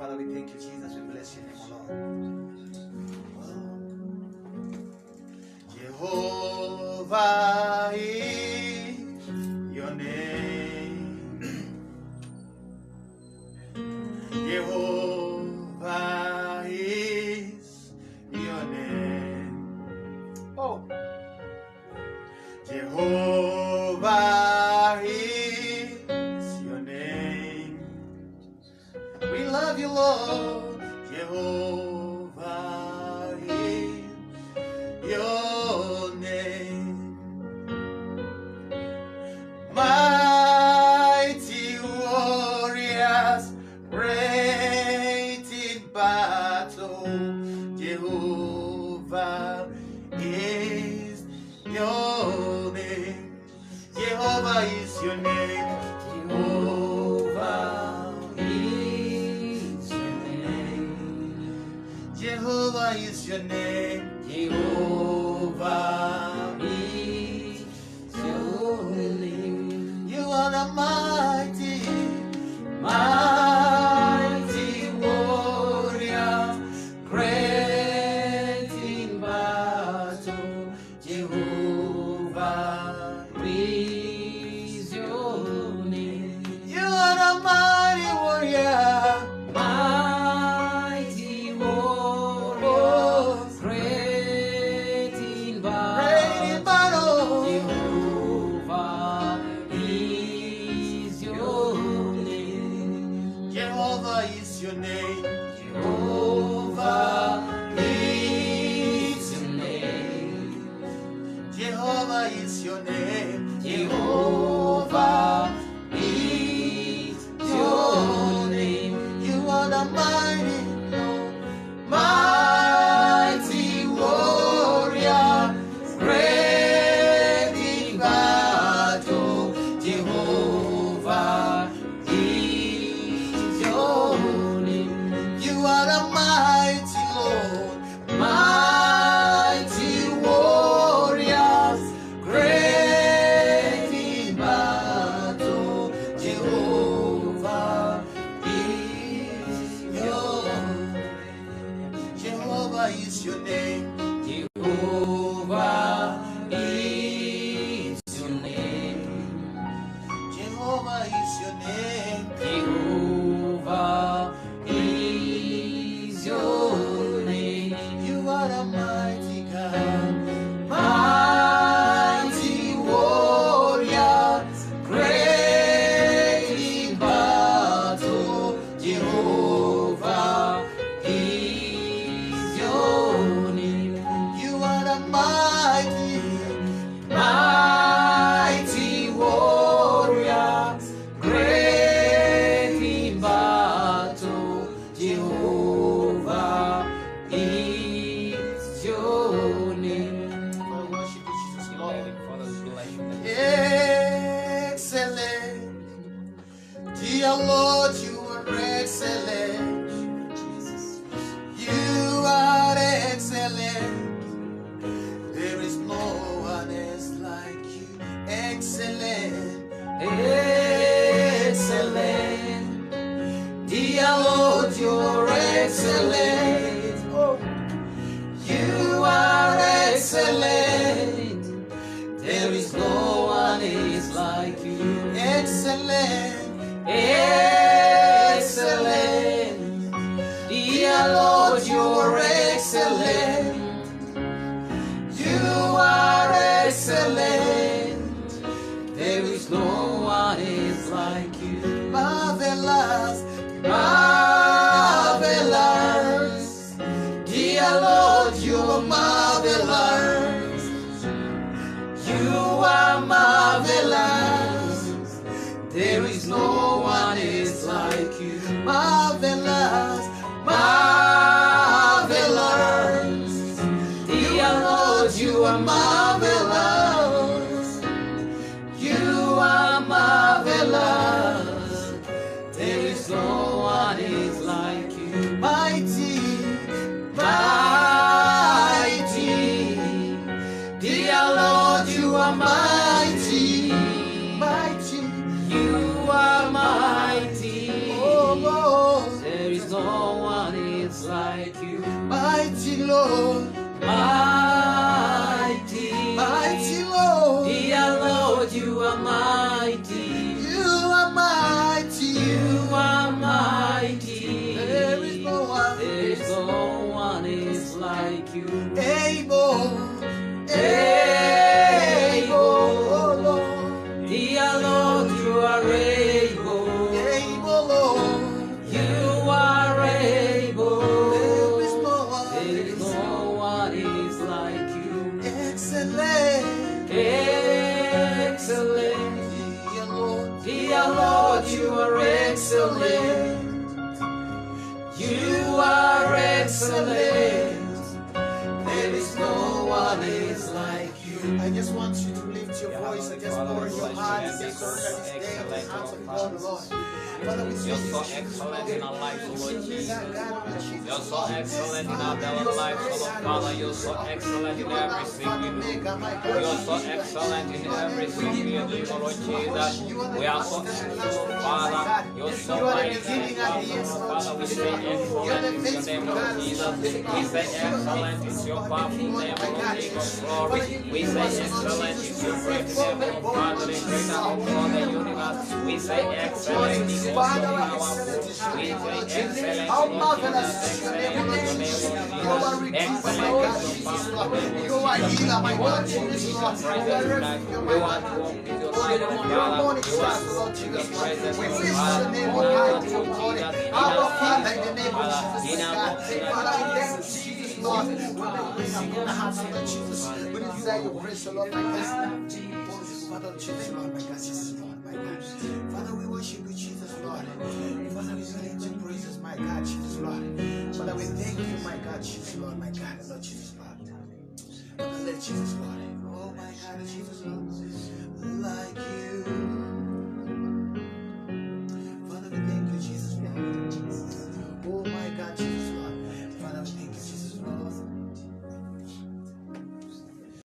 Father, we thank you, Jesus. We bless your name, O Lord. Jehovah is your name. Jehovah is your name. Oh, Jehovah is your name. We love you, Lord. Jehovah is your name. Mighty warriors, great in battle. Jehovah is your name. Jehovah is your name. Jehovah is your name. Jehovah is your name. Jehovah is your name. You are the mighty, mighty warrior, great in battle. Jehovah is your name. You are the mighty warrior, mighty warrior, great in battle. Jehovah is your name. Jehovah is your name. Jehovah is your name. Jehovah is your name. Jehovah is your name. You are the mighty Lord, mighty warrior, great in battle. Jehovah is your name. You are the mighty Lord, mighty warrior, great in battle. Jehovah is your name. Jehovah is your name. Jehovah is your name. Jehovah is your name. Jehovah is your name. You are the mighty God, mighty warrior, great in battle. Jehovah is your name. You are the mighty, mighty warrior, great in battle. Jehovah is your name. I worship you, Jesus, Lord. Excellent, dear Lord, you are excellent. Jesus, you are excellent. There is no one else like you. Excellent, excellent, dear Lord, you are excellent. Oh, you are excellent. There is no one else like you. Excellent, excellent, dear Lord, you are excellent. You are excellent. There is no one else like you. Marvelous, marvelous, dear Lord, you are marvelous. You are marvelous. There is no one else like you. Able, oh Lord. Dear Lord, you are able. Able, Lord. You are able. There is no one is like you. Excellent, Excellent. dear Lord. Dear Lord, you are excellent. You are excellent. There is no one is like you. I just want you to lift your voice and just pour your heart and just surrender this day in the hands of God, Lord. Father, we You're so excellent in our lives, Lord Jesus. You're so excellent in our daily lives, Lord Father. You're so excellent in everything we do. You're so excellent in everything we do, Lord Jesus. We are so thankful, Father. You're so mighty, Father. We say excellent is your name, Lord Jesus. We say excellent is your powerful name, Lord King of glory. We say excellent is your great name, Lord Father, the creator of all the universe. We say excellent is Father, our excellent is your we name. say excellent, How Lord marvelous Jesus. is your name, Excellent Lord is your Jesus. name, Lord You are Jesus. redeemer, my Excellent God, is your Jesus, powerful Lord. name, You Lord are Jesus. healer, my We God, want to walk Jesus, with your Lord. You presence are tonight. refuge, We my want God. to walk with your Your presence, Father. morning We stars, want to Lord walk with Jesus, your Lord. presence, We Lord lift Father. your name In on our high, walk King with of glory. Jesus, in Our our Father, faith, in the name of Father, Jesus, in my our God. walk with Father, we thank you, Jesus. Jesus, Lord, for the bring upon the hearts of the Jesus. We desire your grace, Lord, my God. Father, Jesus, Lord, my God, Jesus, Lord, my God. Father, we worship you, Jesus, Lord. Father, we sing your praises, my God, Jesus, Lord. Father, we thank you, my God, Jesus, Lord, my God, Lord, Jesus, Lord. Father, let Jesus, Lord. Oh, my God, Jesus, Lord.